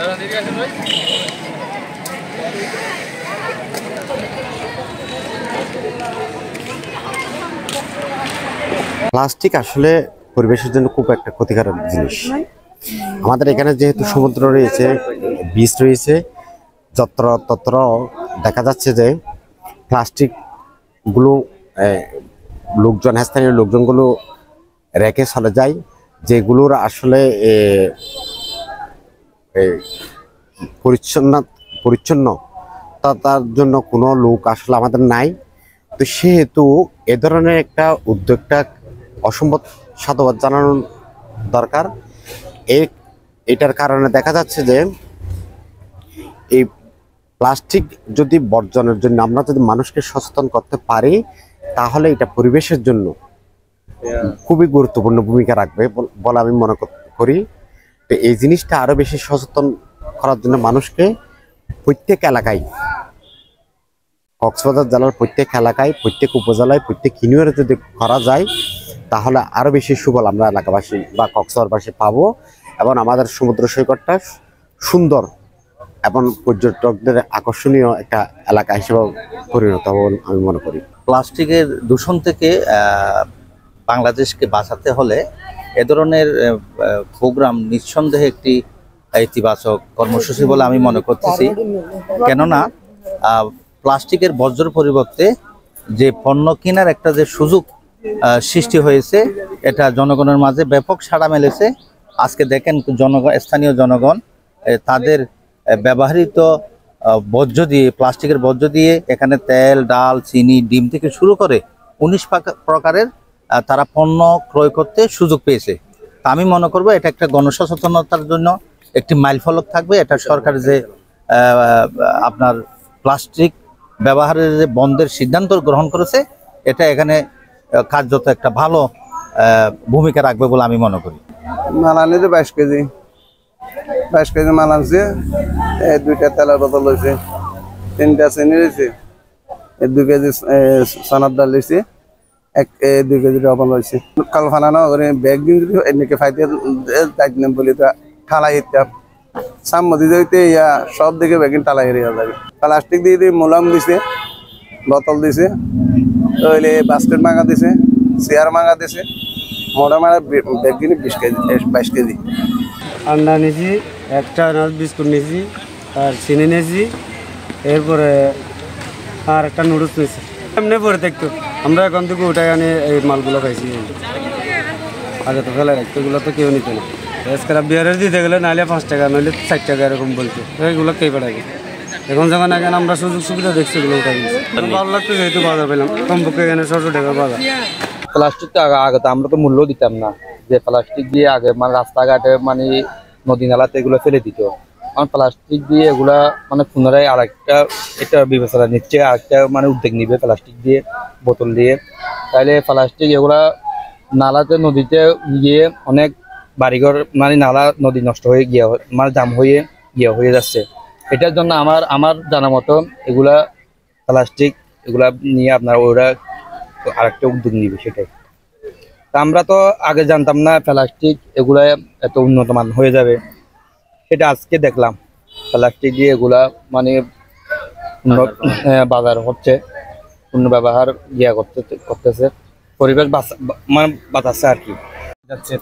Plastic আসলে পরিবেশের জন্য খুব একটা ক্ষতিকারক জিনিস। আমাদের এখানে যেহেতু সমুদ্র রয়েছে, বিচ রয়েছে, যত্র দেখা যাচ্ছে যে প্লাস্টিকগুলো স্থানীয় লোকজনগুলো রেখে চলে যায়, যেগুলোর আসলে পরিচ্ছন্নতার জন্য কোনো লোক আসলে আমাদের নাই। তো সেহেতু এ ধরনের একটা উদ্যোগটা অসম্ভব সাধুবাদ জানানো দরকার। এটার কারণে দেখা যাচ্ছে যে এই প্লাস্টিক যদি বর্জনের জন্য আমরা যদি মানুষকে সচেতন করতে পারি, তাহলে এটা পরিবেশের জন্য খুবই গুরুত্বপূর্ণ ভূমিকা রাখবে বলে আমি মনে করি। তো এই জিনিসটা আরো বেশি সচেতন করার জন্য মানুষকে প্রত্যেক এলাকায়, কক্সবাজার জেলার প্রত্যেক এলাকায়, প্রত্যেক উপজেলায়, প্রত্যেক ইউনিয়নে যদি করা যায়, তাহলে আরো বেশি সুফল আমরা এলাকাবাসী বা কক্সবাজারবাসী পাবো এবং আমাদের সমুদ্র সৈকতটা সুন্দর এবং পর্যটকদের আকর্ষণীয় একটা এলাকা হিসেবে পরিণত হবে আমি মনে করি। প্লাস্টিকের দূষণ থেকে বাংলাদেশকে বাঁচাতে হলে এ ধরনের প্রোগ্রাম নিঃসন্দেহে একটি ইতিবাচক কর্মসূচি বলে আমি মনে করতেছি। কেননা প্লাস্টিকের বর্জ্যর পরিবর্তে যে পণ্য কেনার একটা যে সুযোগ সৃষ্টি হয়েছে, এটা জনগণের মাঝে ব্যাপক সাড়া মেলেছে। আজকে দেখেন স্থানীয় জনগণ তাদের ব্যবহৃত বর্জ্য দিয়ে, প্লাস্টিকের বর্জ্য দিয়ে এখানে তেল, ডাল, চিনি, ডিম থেকে শুরু করে 19 প্রকারের তারা পণ্য ক্রয় করতে সুযোগ পেয়েছে। তা আমি মনে করবো এটা একটা গণসচেতনতার জন্য একটি মাইলফলক থাকবে। এটা সরকার যে আপনার প্লাস্টিক ব্যবহারের যে বন্ধের সিদ্ধান্ত গ্রহণ করেছে, এটা এখানে কার্যত একটা ভালো ভূমিকা রাখবে বলে আমি মনে করি। মাল আনলে 22 কেজি মাল আনছে, 2টা তেলের বোতল হয়েছে, 3টা চিনি রয়েছে, 2 কেজি চানার ডাল রয়েছে, 2 কেজি লবণ রয়েছে। কাল ফানানো করে ব্যাগ দিন এনেকে ফাইতে দায়িত্ব নেন বলি তো ঠালাই ইত্যাপ সামদি যাইতে ইয়া সব দিকে ব্যাগিন ঠালাই হেরিয়ে যাবে। প্লাস্টিক দিয়ে মোলাম দিছে, বোতল দিছে, তাহলে বাস্কেট মাঙা দিছে, চেয়ার মাঙা দিছে, মোটামুটি ব্যাগ দিন 22 কেজি। আন্ডা নিয়েছি, একটা বিস্কুট নিয়েছি, আর চিনি নিয়েছি, এরপরে আর একটা নুডলস নিয়েছি। এমনি পরে দেখতো আমরা এখন থেকে উঠাই আনি এই মালগুলো খাইছি। আগে তো ফেলে রাখতো, এগুলো তো কেউ নিত না। স্ক্রাব বিয়ারের দিতে গেলে নাহলে 5 টাকা, নাহলে 4 টাকা এরকম বলতো, এগুলো কে পাঠাবে। এখন যখন এখানে আমরা সুযোগ সুবিধা দেখছি, এগুলো উঠাই দিচ্ছি। ভালো লাগতো যেহেতু বাজার পেলাম, কমপক্ষে এখানে 600 টাকা বাজার। প্লাস্টিক তো আগে তো আমরা তো মূল্য দিতাম না, যে প্লাস্টিক দিয়ে আগে মানে রাস্তাঘাটে মানে নদী নালাতে এগুলো ফেলে দিত। কারণ প্লাস্টিক দিয়ে এগুলা মানে পুনরায় আরেকটা এটা বিবেচনা নিচ্ছে, আরেকটা মানে উদ্যোগ নিবে প্লাস্টিক দিয়ে, বোতল দিয়ে। তাইলে প্লাস্টিক এগুলা নালাতে নদীতে গিয়ে অনেক বাড়িঘর মানে নালা নদী নষ্ট হয়ে গিয়ে মানে জাম হয়ে যাচ্ছে। এটার জন্য আমার জানা মতো এগুলা প্লাস্টিক এগুলা নিয়ে আপনার ওরা আরেকটা উদ্যোগ নিবে, সেটাই। তা আমরা তো আগে জানতাম না প্লাস্টিক এগুলা এত উন্নত মান হয়ে যাবে, সেটা আজকে দেখলাম। প্লাস্টিক দিয়ে এগুলা মানে বাজার হচ্ছে, পূর্ণ ব্যবহার করতেছে, পরিবেশ মানে বাঁচাচ্ছে আর কি।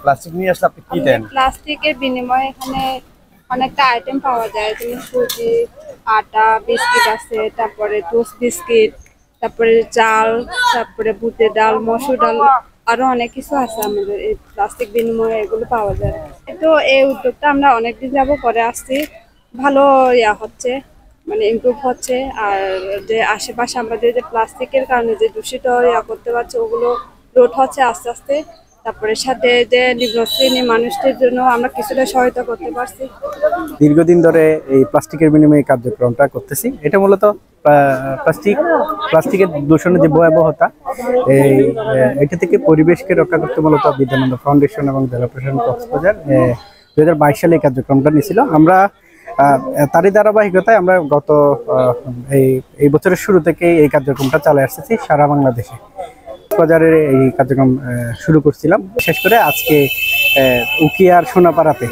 প্লাস্টিক নিয়ে আসলে আপনি কি দেন? প্লাস্টিকের বিনিময়ে এখানে অনেকটা আইটেম পাওয়া যায়, যেমন সুজি, আটা, বিস্কিট আছে, তারপরে টোস্ট বিস্কিট, তারপরে চাল, তারপরে বুটের ডাল, মসুর ডাল, আরো অনেক কিছু আছে আমাদের এই প্লাস্টিক বিনিময়ে এগুলো পাওয়া যায়। তো এই উদ্যোগটা আমরা অনেকদিন যাবো করে আসছি, ভালো হচ্ছে, মানে ইমপ্রুভ হচ্ছে। আর যে আশেপাশে আমাদের যে প্লাস্টিকের কারণে যে দূষিত করতে পারছে, ওগুলো রোধ হচ্ছে আস্তে আস্তে। তারপরে সাথে যে নিম্ন শ্রেণীর মানুষদের জন্য আমরা কিছুটা সহায়তা করতে পারছি। দীর্ঘদিন ধরে এই প্লাস্টিকের বিনিময়ে কার্যক্রমটা করতেছি। এটা মূলত প্লাস্টিকের দূষণের যে ভয়াবহতা, এটা থেকে পরিবেশকে রক্ষা করতে মূলত বিদ্যানন্দ ফাউন্ডেশন এবং জেলা প্রশাসন কক্সবাজার 2022 সালে এই কার্যক্রমটা নিয়েছিল। আমরা তারই ধারাবাহিকতায় আমরা গত এই বছরের শুরু থেকে এই কার্যক্রমটা চালিয়ে আসতেছি সারা বাংলাদেশে। কক্সবাজারে এই কার্যক্রম শুরু করছিলাম, শেষ করে আজকে উকিয়ার সোনাপাড়াতে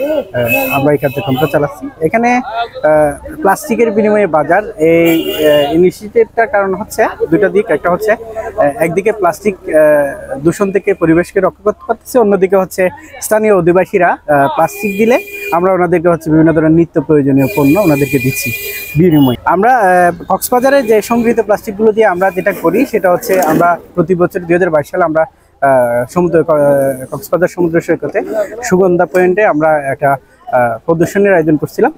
আমরা এই কার্যক্রমটা চালাচ্ছি। এখানে প্লাস্টিকের বিনিময়ে বাজার, এই ইনিশিয়েটিভটার কারণ হচ্ছে দুটা দিক। একটা হচ্ছে একদিকে প্লাস্টিক দূষণ থেকে পরিবেশকে রক্ষা করতে পারতেছে, অন্যদিকে হচ্ছে স্থানীয় অধিবাসীরা প্লাস্টিক দিলে আমরা ওনাদেরকে হচ্ছে বিভিন্ন ধরনের নিত্য প্রয়োজনীয় পণ্য ওনাদেরকে দিচ্ছি বিনিময়ে। আমরা কক্সবাজারে যে সংগৃহীত প্লাস্টিকগুলো দিয়ে আমরা যেটা করি সেটা হচ্ছে আমরা প্রতি বছর 2022 সালে আমরা কক্সবাজার সমুদ্র সৈকতে সুগন্ধা পয়েন্টে আমরা একটা প্রদর্শনীর আয়োজন করছিলাম।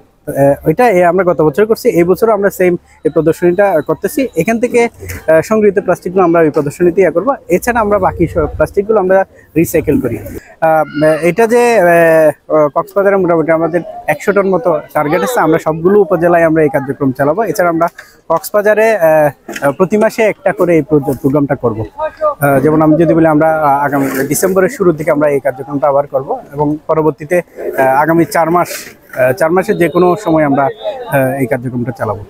ওইটা আমরা গত বছর করছি, এই বছরও আমরা সেম এই প্রদর্শনীটা করতেছি। এখান থেকে সংগৃহীত প্লাস্টিকগুলো আমরা এই প্রদর্শনীতে করবো। এছাড়া আমরা বাকি সব প্লাস্টিকগুলো আমরা রিসাইকেল করি। এটা যে কক্সবাজারে মোটামুটি আমাদের 100 টন মতো টার্গেট আছে, আমরা সবগুলো উপজেলায় আমরা এই কার্যক্রম চালাবো। এছাড়া আমরা কক্সবাজারে প্রতি মাসে একটা করে এই প্রোগ্রামটা করব। যেমন আমি যদি বলি, আমরা আগামী ডিসেম্বরের শুরুর দিকে আমরা এই কার্যক্রমটা আবার করব এবং পরবর্তীতে আগামী 4 মাসে যে কোনো সময় আমরা এই কার্যক্রমটা চালাবো।